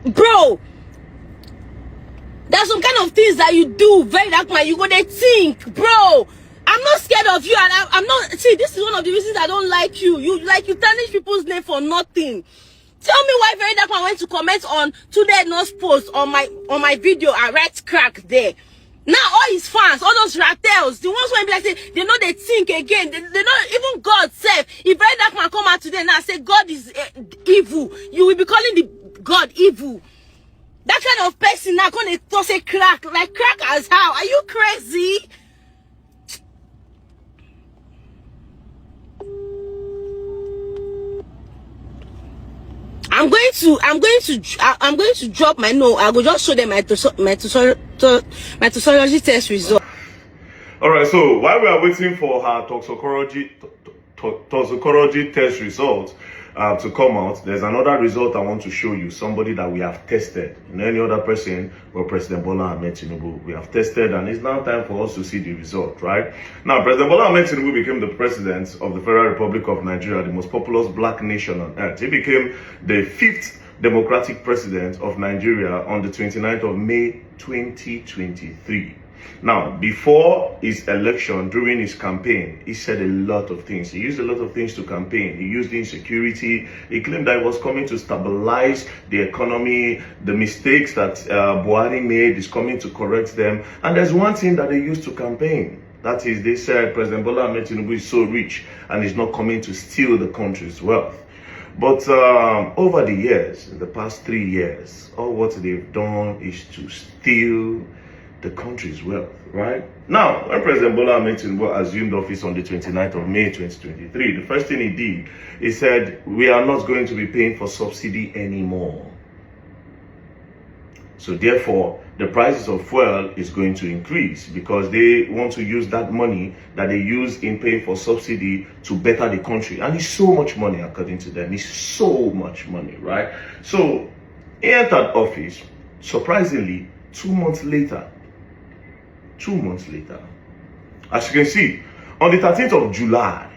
Bro, there's some kind of things that you do, Verydarkblackman, you go they think, bro. I'm not scared of you, and I'm not. See, this is one of the reasons I don't like you. You tarnish people's name for nothing. Tell me why Verydarkblackman went to comment on Today Nurse post on my video and write crack there. Now all his fans, all those ratels, the ones who be like say they know they think again. They know even God self. If Verydarkblackman come out today now say God is evil, you will be calling the God evil. That kind of person now gonna toss a crack, like crack as how? Are you crazy? I'm going to drop my note. I will just show them my toxicology test result. All right. So while we are waiting for her toxicology test result to come out, there's another result I want to show you. Somebody that we have tested. Any other person, or President Bola Ahmed Tinubu, we have tested, and it's now time for us to see the result, right? Now, President Bola Ahmed Tinubu became the president of the Federal Republic of Nigeria, the most populous black nation on earth. He became the 5th democratic president of Nigeria on the 29th of May 2023. Now, before his election, during his campaign, he said a lot of things. He used a lot of things to campaign. He used insecurity. He claimed that he was coming to stabilize the economy. The mistakes that Buhari made is coming to correct them. And there's one thing that they used to campaign. That is, they said President Bola Ahmed Tinubu is so rich and is not coming to steal the country's wealth. But over the years, in the past 3 years, all what they've done is to steal the country's wealth, right? Now, when President Bola Ahmed Tinubu assumed office on the 29th of May 2023, the first thing he did, he said, we are not going to be paying for subsidy anymore. So therefore, the prices of fuel is going to increase because they want to use that money that they use in paying for subsidy to better the country. And it's so much money, according to them. It's so much money, right? So he entered office, surprisingly, 2 months later. 2 months later. As you can see, on the 13th of July,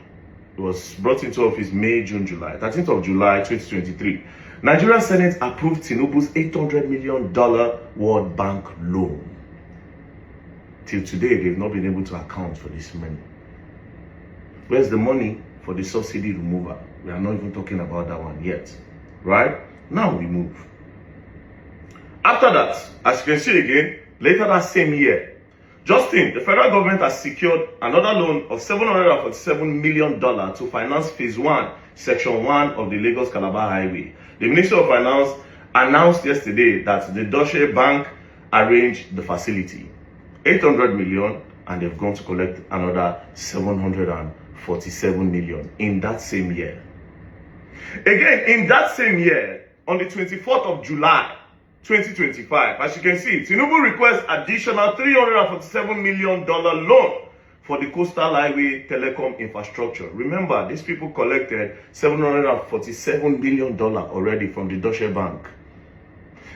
it was brought into office May, June, July. 13th of July, 2023. Nigerian Senate approved Tinubu's $800 million World Bank loan. Till today, they've not been able to account for this money. Where's the money for the subsidy removal? We are not even talking about that one yet. Right? Now we move. After that, as you can see again, later that same year, Justin, the federal government has secured another loan of $747 million to finance Phase 1, Section 1 of the Lagos-Calabar Highway. The Minister of Finance announced yesterday that the Deutsche Bank arranged the facility. $800 million, and they've gone to collect another $747 million in that same year. Again, in that same year, on the 24th of July, 2025, as you can see, Tinubu requests additional $347 million loan for the coastal highway telecom infrastructure. Remember, these people collected $747 million already from the Deutsche Bank.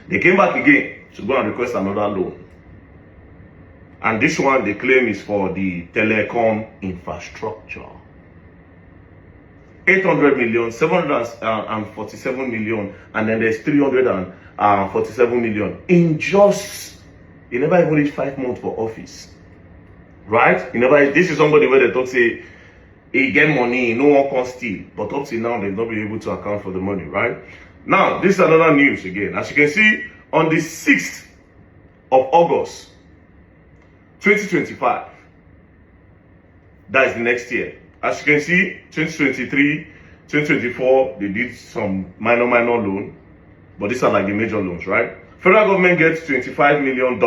They came back again to go and request another loan. And this one they claim is for the telecom infrastructure. 800 million, 747 million, and then there's 347 million in just, he never even reached 5 months for office. Right? This is somebody where they talk say, he get money, no one can steal. But up till now, they've not been able to account for the money, right? Now, this is another news again. As you can see, on the 6th of August, 2025, that is the next year. As you can see, 2023, 2024, they did some minor loan, but these are like the major loans, right? Federal government gets $25 million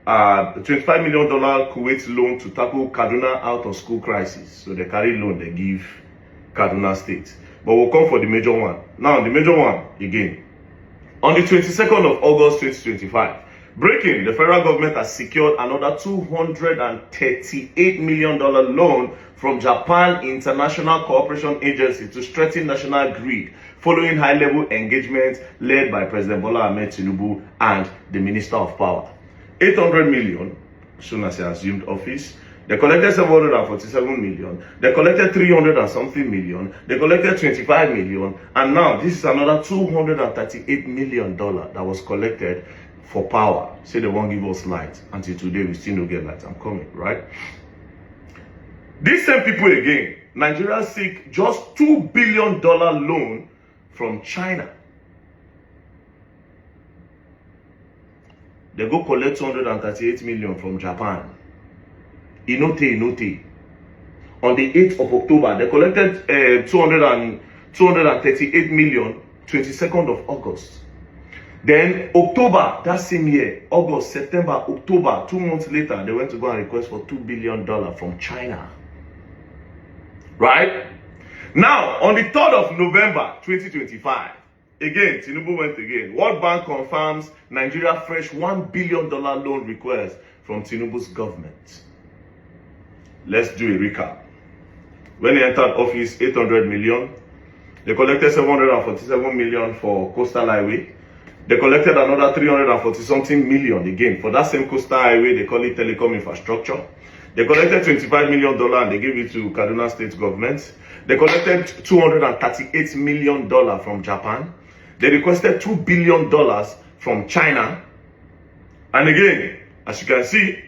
Kuwait loan to tackle Kaduna out of school crisis. So they carry loan, they give Kaduna State. But we'll come for the major one. Now, the major one, again. On the 22nd of August 2025, breaking, the federal government has secured another $238 million loan from Japan International Cooperation Agency to strengthen national grid, following high-level engagement led by President Bola Ahmed Tinubu and the Minister of Power. $800 million, as soon as he assumed office, They collected 747 million. They collected 300 and something million. They collected 25 million. And now this is another $238 million that was collected for power. Say they won't give us light. Until today, we still don't get light. I'm coming, right? These same people again, Nigeria seek just $2 billion loan from China. They go collect 238 million from Japan. Inote. On the 8th of October, they collected 238 million, 22nd of August. Then October, that same year, August, September, October, 2 months later, they went to go and request for $2 billion from China. Right? Now, on the 3rd of November, 2025, again, Tinubu went again. World Bank confirms Nigeria fresh $1 billion loan request from Tinubu's government. Let's do a recap. When he entered office, 800 million. They collected 747 million for coastal highway. They collected another 340 something million again for that same coastal highway. They call it telecom infrastructure. They collected $25 million and they gave it to Kaduna State government. They collected $238 million from Japan. They requested $2 billion from China. And again, as you can see,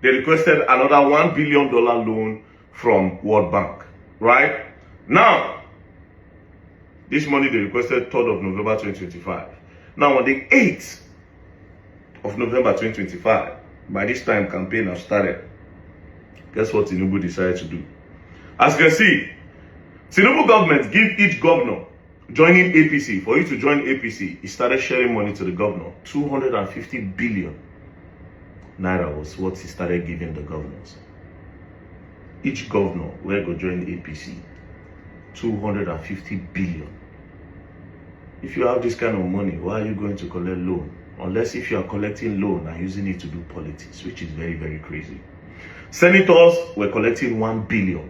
they requested another $1 billion loan from World Bank. Right? Now, this money they requested 3rd of November 2025. Now, on the 8th of November 2025, by this time, campaign has started. Guess what Tinubu decided to do? As you can see, Tinubu government give each governor joining APC. For you to join APC, he started sharing money to the governor. 250 billion naira was what he started giving the governors. Each governor will go join APC. 250 billion. If you have this kind of money, why are you going to collect loan? Unless if you are collecting loan and using it to do politics, which is very, very crazy. Senators were collecting 1 billion.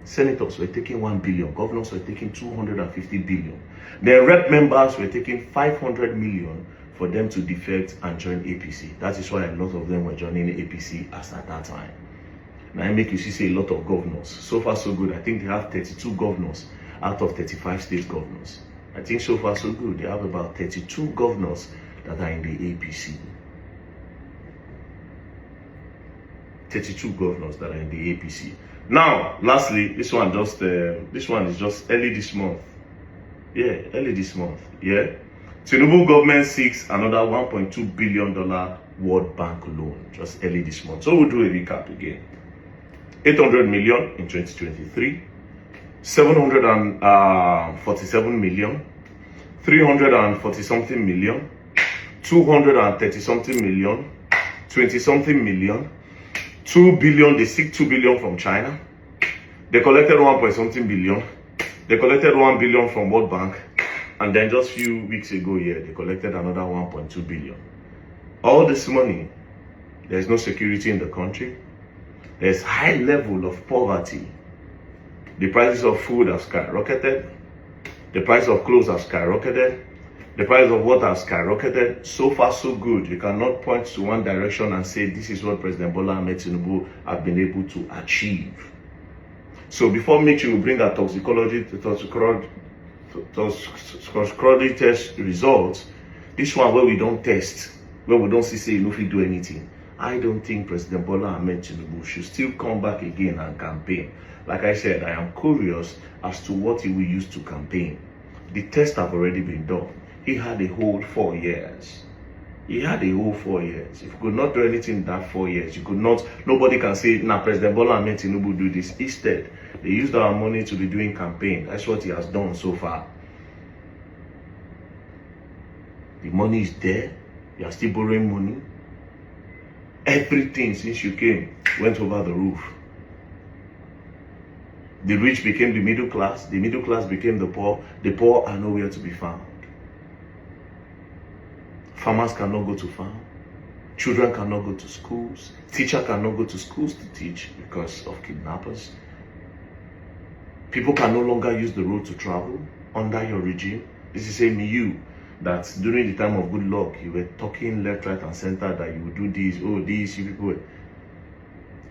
Senators were taking 1 billion. Governors were taking 250 billion. Then rep members were taking 500 million for them to defect and join APC. That is why a lot of them were joining APC as at that time. Now I make you see a lot of governors. So far so good. I think they have 32 governors out of 35 state governors. I think so far so good. They have about 32 governors that are in the APC. 32 governors that are in the APC. Now, lastly, this one is just early this month. Yeah, early this month. Yeah. Tinubu government seeks another $1.2 billion World Bank loan just early this month. So we'll do a recap again. 800 million in 2023, 747 million, 340 something million, 230 something million, 20 something million, 2 billion. They seek 2 billion from China. They collected 1 point something billion. They collected 1 billion from World Bank. And then just a few weeks ago here, they collected another 1.2 billion. All this money, there's no security in the country. There's high level of poverty. The prices of food have skyrocketed. The price of clothes have skyrocketed. The price of water has skyrocketed. So far, so good. You cannot point to one direction and say this is what President Bola Ahmed Tinubu have been able to achieve. So before Mitchy will bring our toxicology test results, this one where we don't test, where we don't see if we do anything, I don't think President Bola Ahmed Tinubu should still come back again and campaign. Like I said, I am curious as to what he will use to campaign. The tests have already been done. He had a whole 4 years. He had a whole 4 years. If you could not do anything in that 4 years, you could not, nobody can say, now President Bola Ahmed Tinubu do this. Instead, they used our money to be doing campaign. That's what he has done so far. The money is there. You are still borrowing money. Everything since you came went over the roof. The rich became the middle class became the poor are nowhere to be found. Farmers cannot go to farm. Children cannot go to schools. Teachers cannot go to schools to teach because of kidnappers. People can no longer use the road to travel under your regime. This is saying you that during the time of good luck, you were talking left, right, and center that you would do this, oh, this, you people.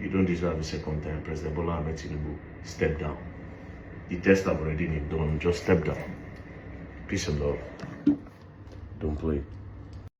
You don't deserve a second time. President Bola Ahmed Tinubu, step down. The test have already been done. Just step down. Peace and love. Don't play.